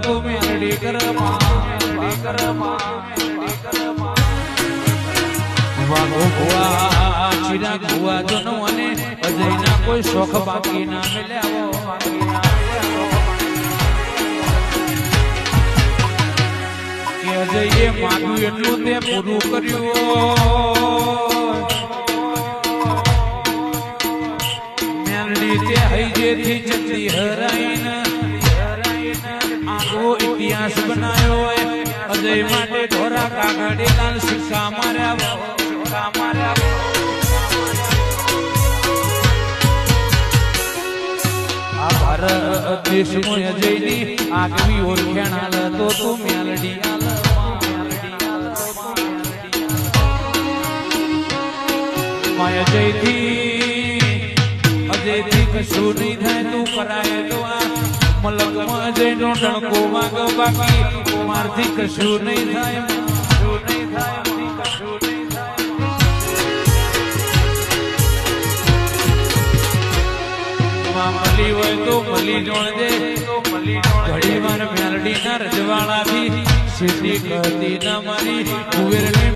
તું મેલડી વાગો ભુવા ચિરાગ ભુવા જનો અને અજયના કોઈ શોખ બાકી ના મેલ્યા કે અજયે માગ્યું એટલું તે પૂરું કર્યું મેલડી તે હૈજેથી ચંદી હરાઈને આગો ઇતિહાસ બનાવ્યો અજય માટે ધોરા કાગડે લાલ સિક્કા માર્યા આ ભારત દેશમાં અજયની આગવી ઓળખાણ હાલ તો તું મેલડી અજયથી કશું નહીં થાય તું કરાય તો આ મલકમાં અજયનો ડણકો વાગ બાકી મારથી કશું નહીં થાય મળી હોય તો મળી જોણજે ઘડી વાર મેલડી ના રજવાડાથી સીધી કરતી ના મારી કુવેરની